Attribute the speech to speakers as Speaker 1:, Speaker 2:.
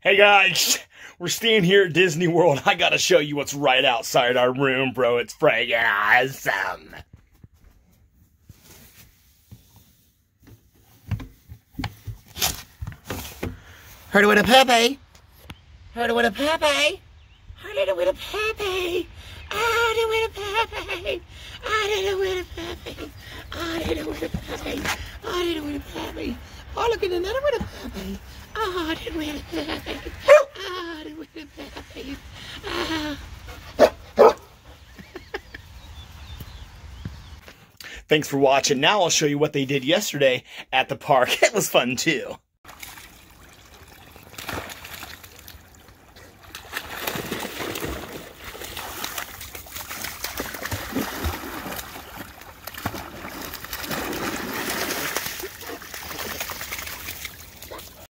Speaker 1: Hey guys, we're staying here at Disney World. I gotta show you what's right outside our room, bro. It's friggin' awesome.
Speaker 2: Heard it with a puppy. Heard it with a puppy. Heard it with a puppy. I did it with a puppy. I did it with a puppy. I did it with a puppy. I did it with a puppy. Oh, look at another with a puppy. Oh, I did it with a puppy. Oh, I did it with a puppy.
Speaker 1: Thanks for watching. Now I'll show you what they did yesterday at the park. It was fun too.